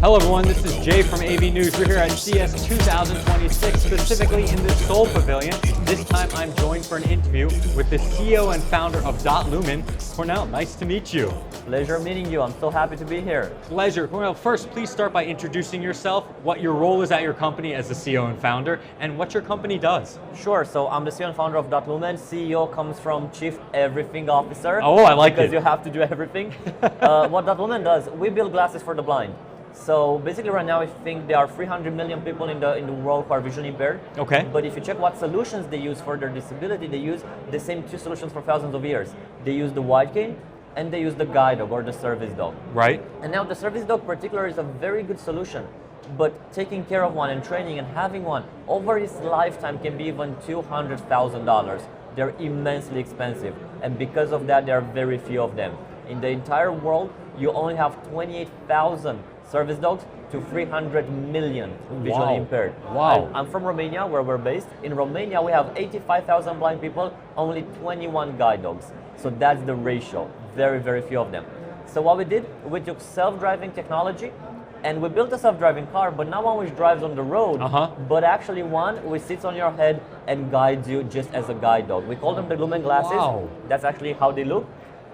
Hello everyone, this is Jay from AV News. We're here at CES 2026, specifically in the Seoul Pavilion. This time I'm joined for an interview with the CEO and founder of Lumen. Cornell, nice to meet you. Pleasure meeting you. I'm so happy to be here. Pleasure. Cornell, first, please start by introducing yourself, what your role is at your company as the CEO and founder, and what your company does. Sure. So I'm the CEO and founder of Lumen. CEO comes from Chief Everything Officer. Oh, I like it. Because you have to do everything. What Lumen does, we build glasses for the blind. So basically right now I think there are 300 million people in the world who are visually impaired. Okay. But if you check what solutions they use for their disability, they use the same two solutions for thousands of years. They use the white cane and they use the guide dog or the service dog. Right. And now the service dog particular is a very good solution, but taking care of one and training and having one over his lifetime can be even $200,000. They're immensely expensive. And because of that, there are very few of them. In the entire world, you only have 28,000 service dogs to 300 million visually impaired. Wow. I'm from Romania, where we're based. In Romania, we have 85,000 blind people, only 21 guide dogs. So that's the ratio, very, very few of them. So what we did, we took self-driving technology and we built a self-driving car, but not one which drives on the road, but actually one which sits on your head and guides you just as a guide dog. We call them the Lumen glasses. Wow. That's actually how they look.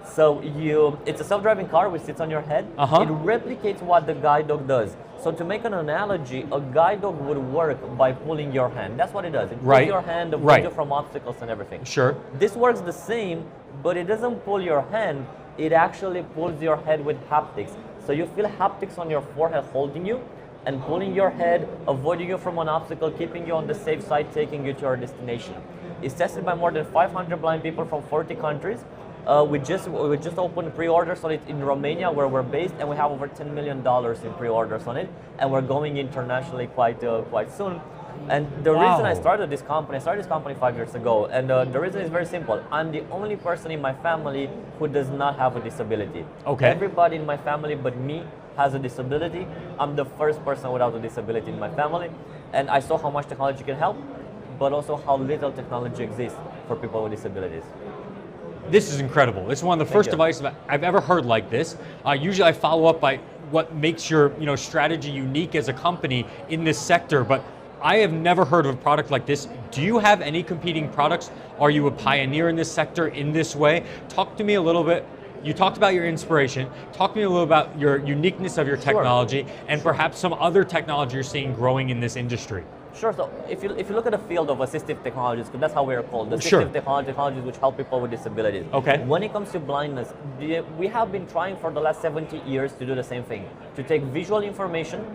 So it's a self-driving car which sits on your head. It replicates what the guide dog does. So to make an analogy, a guide dog would work by pulling your hand. That's what it does. It pulls your hand, avoids you from obstacles and everything. Sure. This works the same, but it doesn't pull your hand. It actually pulls your head with haptics. So you feel haptics on your forehead holding you and pulling your head, avoiding you from an obstacle, keeping you on the safe side, taking you to your destination. It's tested by more than 500 blind people from 40 countries. We just opened pre-orders on it in Romania, where we're based, and we have over $10 million in pre-orders on it, and we're going internationally quite soon. And the reason I started this company 5 years ago, and the reason is very simple. I'm the only person in my family who does not have a disability. Okay. Everybody in my family but me has a disability. I'm the first person without a disability in my family, and I saw how much technology can help, but also how little technology exists for people with disabilities. This is incredible. This is one of the first devices I've ever heard like this. Usually I follow up by what makes your strategy unique as a company in this sector, but I have never heard of a product like this. Do you have any competing products? Are you a pioneer in this sector in this way? Talk to me a little bit. You talked about your inspiration. Talk to me a little about your uniqueness of your technology and perhaps some other technology you're seeing growing in this industry. Sure. So if you look at the field of assistive technologies, because that's how we are called, assistive technologies which help people with disabilities. Okay. When it comes to blindness, we have been trying for the last 70 years to do the same thing, to take visual information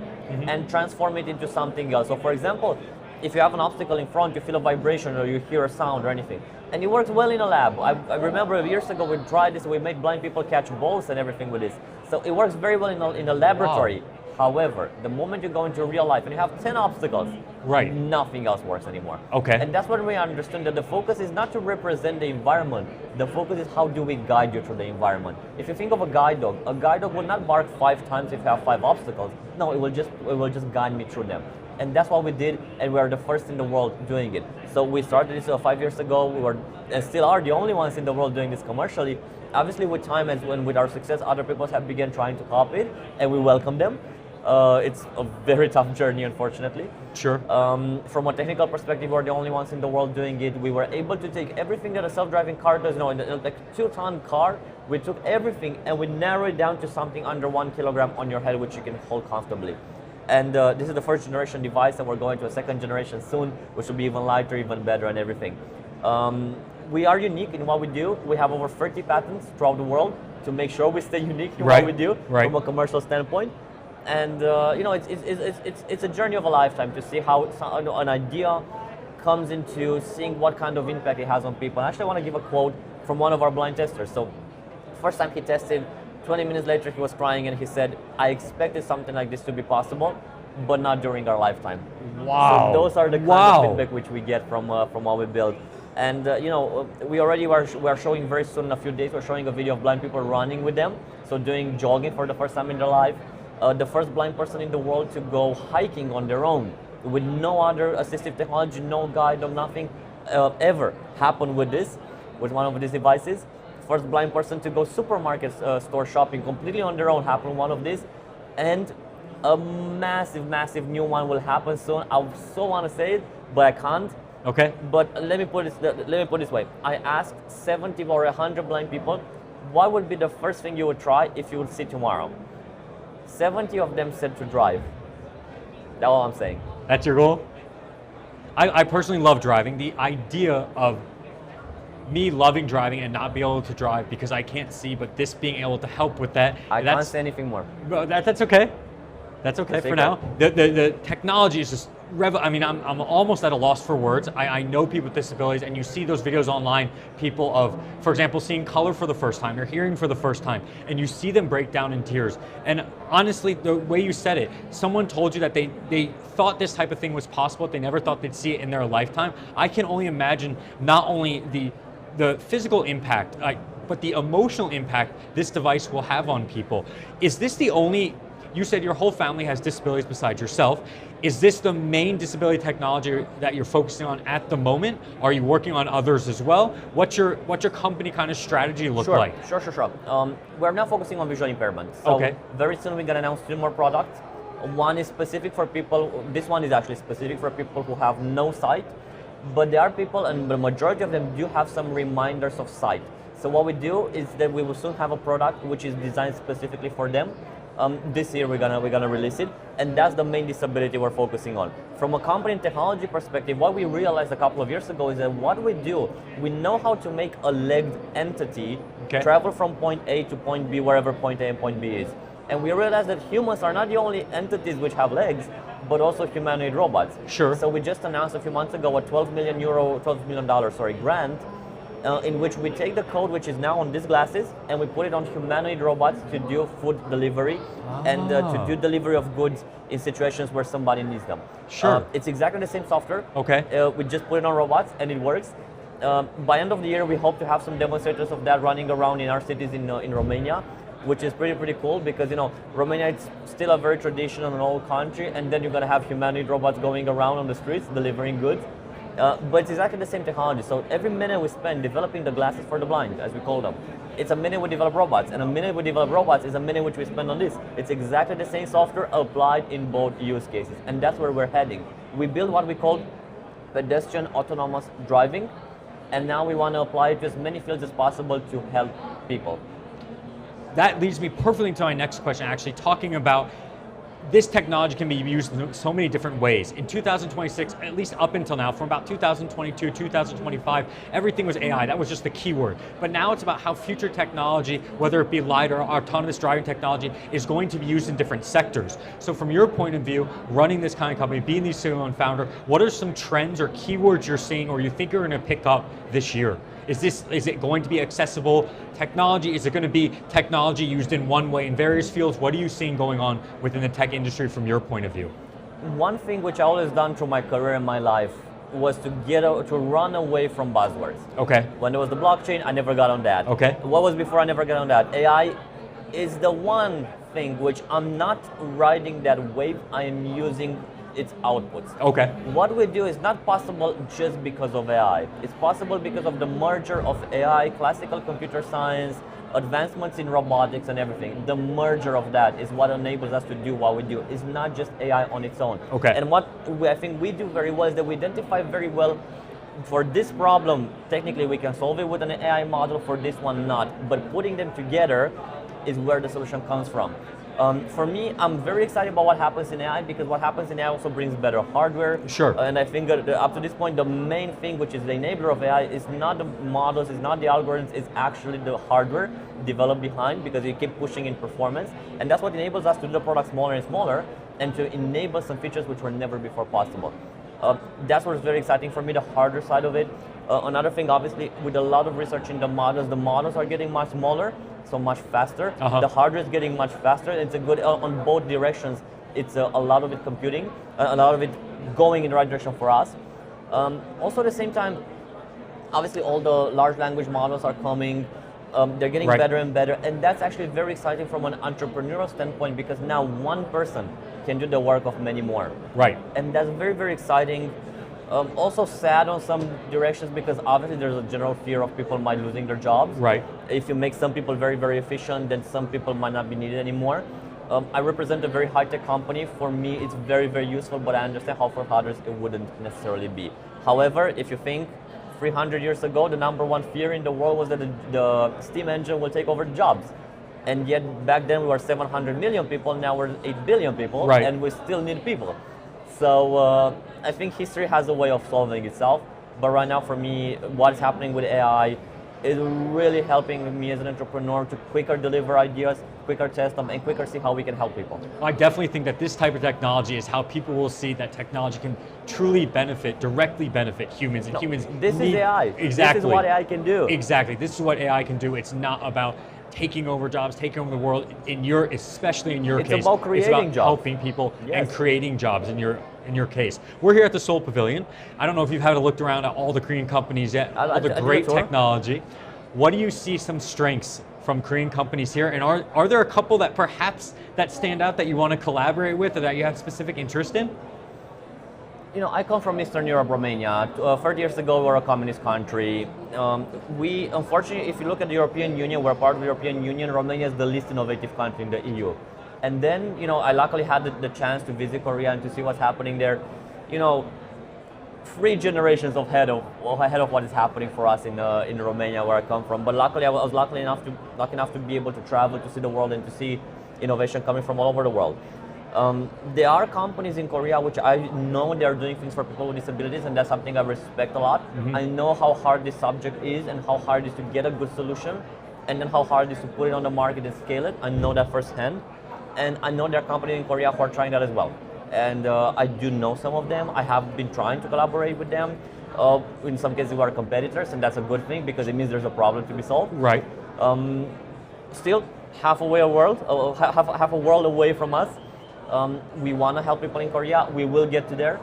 and transform it into something else. So for example, if you have an obstacle in front, you feel a vibration or you hear a sound or anything. And it works well in a lab. I remember years ago we tried this, we made blind people catch balls and everything with this. So it works very well in a laboratory. Wow. However, the moment you go into real life and you have 10 obstacles, nothing else works anymore. Okay. And that's when we understood that the focus is not to represent the environment, the focus is how do we guide you through the environment. If you think of a guide dog will not bark 5 times if you have 5 obstacles. No, it will just guide me through them. And that's what we did, and we are the first in the world doing it. So we started this 5 years ago. We were, and still are, the only ones in the world doing this commercially. Obviously, with time and with our success, other people have begun trying to copy it, and we welcome them. It's a very tough journey, unfortunately. Sure. From a technical perspective, we're the only ones in the world doing it. We were able to take everything that a self-driving car does. In like a 2-ton car, we took everything and we narrowed it down to something under 1 kilogram on your head, which you can hold comfortably. And this is the first generation device, and we're going to a second generation soon, which will be even lighter, even better, and everything. We are unique in what we do. We have over 30 patents throughout the world to make sure we stay unique in what we do from a commercial standpoint. And it's a journey of a lifetime to see how an idea comes into seeing what kind of impact it has on people. And actually, I want to give a quote from one of our blind testers. So, first time he tested, 20 minutes later he was crying and he said, "I expected something like this to be possible, but not during our lifetime." Wow. So those are the kind of feedback which we get from what we build. And we are showing very soon, in a few days, we're showing a video of blind people running with them. So doing jogging for the first time in their life. The first blind person in the world to go hiking on their own with no other assistive technology, no guide, or nothing ever happened with one of these devices. First blind person to go supermarket store shopping completely on their own happened one of these. And A massive new one will happen soon. I so want to say it, but I can't. Okay. But let me put it this way. I asked 70 or 100 blind people, what would be the first thing you would try if you would see tomorrow? 70 of them said to drive. That's all I'm saying. That's your goal? I personally love driving. The idea of me loving driving and not being able to drive because I can't see, but this being able to help with that. I can't say anything more. That's okay. That's okay for now. The technology is just, I mean, I'm almost at a loss for words. I know people with disabilities, and you see those videos online, people of, for example, seeing color for the first time, or hearing for the first time, and you see them break down in tears. And honestly, the way you said it, someone told you that they thought this type of thing was possible, but they never thought they'd see it in their lifetime. I can only imagine not only the physical impact, but the emotional impact this device will have on people. Is this the only, you said your whole family has disabilities besides yourself. Is this the main disability technology that you're focusing on at the moment? Are you working on others as well? What's your company kind of strategy look like? Sure. We're now focusing on visual impairment. So very soon we're going to announce 2 more products. One is specific for people, this one is actually specific for people who have no sight, but there are people, and the majority of them do have some reminders of sight. So what we do is that we will soon have a product which is designed specifically for them. This year we're gonna release it, and that's the main disability we're focusing on. From a company and technology perspective, what we realized a couple of years ago is that what we do, we know how to make a legged entity travel from point A to point B, wherever point A and point B is. And we realized that humans are not the only entities which have legs, but also humanoid robots. Sure. So we just announced a few months ago a $12 million grant, in which we take the code which is now on these glasses and we put it on humanoid robots to do food delivery and to do delivery of goods in situations where somebody needs them. Sure. It's exactly the same software. Okay. We just put it on robots and it works. By end of the year, we hope to have some demonstrators of that running around in our cities in Romania, which is pretty cool because, you know, Romania is still a very traditional and old country, and then you're going to have humanoid robots going around on the streets delivering goods. But it's exactly the same technology. So every minute we spend developing the glasses for the blind, as we call them, it's a minute we develop robots, and a minute we develop robots is a minute which we spend on this. It's exactly the same software applied in both use cases, and that's where we're heading. We build what we call pedestrian autonomous driving, and now we want to apply it to as many fields as possible to help people. That leads me perfectly to my next question, actually, talking about this technology can be used in so many different ways. In 2026, at least up until now, from about 2022, 2025, everything was AI. That was just the keyword. But now it's about how future technology, whether it be LiDAR or autonomous driving technology, is going to be used in different sectors. So from your point of view, running this kind of company, being the CEO and founder, what are some trends or keywords you're seeing or you think you're going to pick up this year? Is it going to be accessible technology? Is it going to be technology used in one way in various fields? What are you seeing going on within the tech industry from your point of view? One thing which I always done through my career and my life was to run away from buzzwords. Okay. When there was the blockchain, I never got on that. Okay. What was before, I never got on that. AI is the one thing which I'm not riding that wave, I am using its outputs. Okay. What we do is not possible just because of AI. It's possible because of the merger of AI, classical computer science, advancements in robotics and everything. The merger of that is what enables us to do what we do. It's not just AI on its own. Okay. And what I think we do very well is that we identify very well for this problem, technically we can solve it with an AI model, for this one not. But putting them together is where the solution comes from. For me, I'm very excited about what happens in AI, because what happens in AI also brings better hardware. Sure. And I think that up to this point, the main thing, which is the enabler of AI, is not the models, is not the algorithms, it's actually the hardware developed behind, because you keep pushing in performance. And that's what enables us to do the product smaller and smaller, and to enable some features which were never before possible. That's what's very exciting for me, the hardware side of it. Another thing, obviously, with a lot of research in the models are getting much smaller, so much faster. The hardware is getting much faster. It's a good on both directions. It's a lot of it computing, a lot of it going in the right direction for us. Also, at the same time, obviously, all the large language models are coming. They're getting better and better, and that's actually very exciting from an entrepreneurial standpoint, because now one person can do the work of many more. Right. And that's very, very exciting. Also sad on some directions, because obviously there's a general fear of people might losing their jobs. Right. If you make some people very, very efficient, then some people might not be needed anymore. I represent a very high-tech company. For me, it's very, very useful, but I understand how for others it wouldn't necessarily be. However, if you think 300 years ago, the number one fear in the world was that the steam engine will take over jobs. And yet back then we were 700 million people, now we're 8 billion people, right. and we still need people. So I think history has a way of solving itself. But right now for me, what's happening with AI is really helping me as an entrepreneur to quicker deliver ideas, quicker test them, and quicker see how we can help people. I definitely think that this type of technology is how people will see that technology can truly benefit, directly benefit humans, and humans This is AI. Exactly. This is what AI can do. Exactly. This is what AI can do. It's not about taking over jobs, taking over the world. Especially in your case, it's about creating jobs, helping people and yes. creating jobs. In your case, we're here at the Seoul Pavilion. I don't know if you've had a look around at all the Korean companies yet, all the great technology. What do you see some strengths from Korean companies here, and are there a couple that perhaps that stand out that you want to collaborate with or that you have specific interest in? You know, I come from Eastern Europe, Romania. 30 years ago, we were a communist country. We, unfortunately, if you look at the European Union, we're part of the European Union. Romania is the least innovative country in the EU. And then, you know, I luckily had the chance to visit Korea and to see what's happening there. You know, 3 generations ahead of what is happening for us in Romania, where I come from. But luckily, I was lucky enough to be able to travel, to see the world, and to see innovation coming from all over the world. There are companies in Korea which I know they are doing things for people with disabilities, and that's something I respect a lot. Mm-hmm. I know how hard this subject is and how hard it is to get a good solution, and then how hard it is to put it on the market and scale it. I know that firsthand, and I know there are companies in Korea who are trying that as well. And I do know some of them. I have been trying to collaborate with them. In some cases, we are competitors, and that's a good thing because it means there's a problem to be solved. Right. Still, half a world away from us. We want to help people in Korea. We will get to there.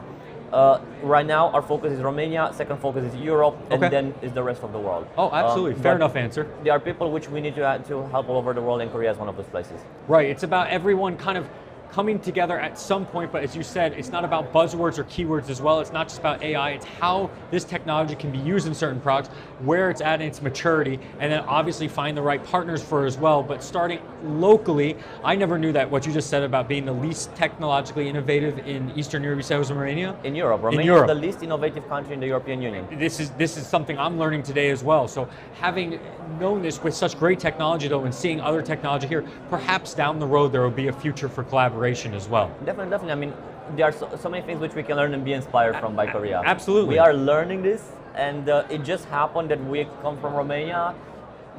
Right now, our focus is Romania. Second focus is Europe, and then is the rest of the world. Oh, absolutely. Fair enough answer. There are people which we need to help all over the world, and Korea is one of those places. Right. It's about everyone kind of coming together at some point, but as you said, it's not about buzzwords or keywords as well. It's not just about AI, it's how this technology can be used in certain products, where it's at in its maturity, and then obviously find the right partners for it as well. But starting locally, I never knew that what you just said about being the least technologically innovative in Eastern Europe. You said it was Romania? In Europe. Romania is the least innovative country in the European Union. This is something I'm learning today as well. So having known this with such great technology though, and seeing other technology here, perhaps down the road there will be a future for collaboration as well. Definitely. I mean, there are so many things which we can learn and be inspired from by Korea. Absolutely. We are learning this, and it just happened that we come from Romania,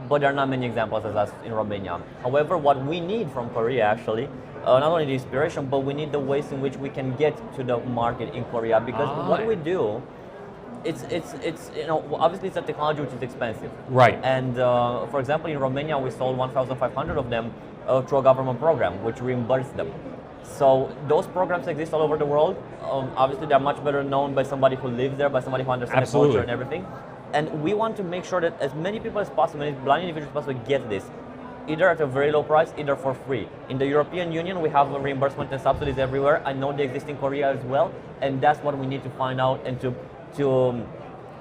but there are not many examples as us in Romania. However, what we need from Korea actually, not only the inspiration, but we need the ways in which we can get to the market in Korea, because what we do, it's you know, obviously it's a technology which is expensive. Right. And for example, in Romania, we sold 1,500 of them through a government program, which reimbursed them. So those programs exist all over the world. Obviously, they're much better known by somebody who lives there, by somebody who understands the culture and everything. And we want to make sure that as many people as possible, as blind individuals as possible, get this, either at a very low price, either for free. In the European Union, we have reimbursement and subsidies everywhere. I know they exist in Korea as well, and that's what we need to find out and to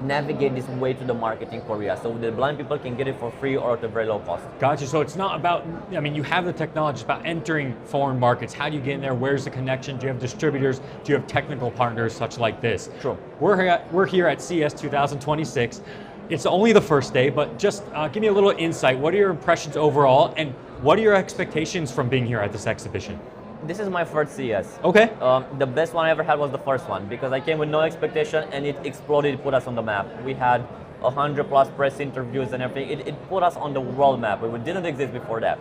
navigate this way to the market in Korea, so the blind people can get it for free or at a very low cost. Gotcha. So it's not about, I mean, you have the technology, it's about entering foreign markets. How do you get in there? Where's the connection? Do you have distributors? Do you have technical partners such like this? True. We're here at CES 2026. It's only the first day, but just give me a little insight. What are your impressions overall, and what are your expectations from being here at this exhibition? This is my first CES. Okay. The best one I ever had was the first one, because I came with no expectation and it exploded, it put us on the map. We had 100+ press interviews and everything. It put us on the world map. We didn't exist before that.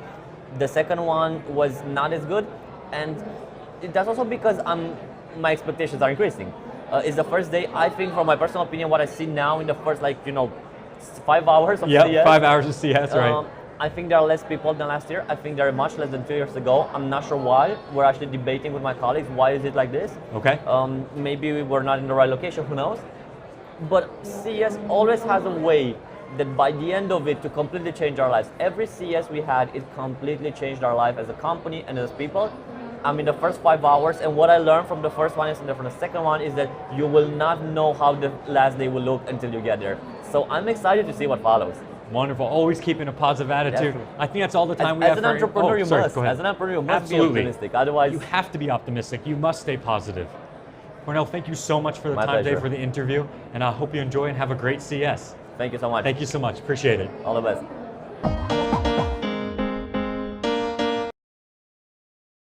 The second one was not as good, and that's also because my expectations are increasing. It's the first day. I think, from my personal opinion, what I see now in the first 5 hours of CES. Yeah, 5 hours of CES, right. I think there are less people than last year. I think there are much less than 2 years ago. I'm not sure why. We're actually debating with my colleagues, why is it like this? Okay. Maybe we were not in the right location, who knows? But CES always has a way that by the end of it to completely change our lives. Every CES we had, it completely changed our life as a company and as people. I mean, the first 5 hours, and what I learned from the first one and from the second one is that you will not know how the last day will look until you get there. So I'm excited to see what follows. Wonderful. Always keeping a positive attitude. Definitely. I think that's all the time we As have an for entrepreneur, you sorry, must. go ahead. As an entrepreneur, you must Absolutely. be optimistic. Otherwise, You have to be optimistic. You must stay positive. Cornel, thank you so much for the My time today pleasure. for the interview, and I hope you enjoy and have a great CES. thank you so much. Thank you so much. Appreciate it. All the best.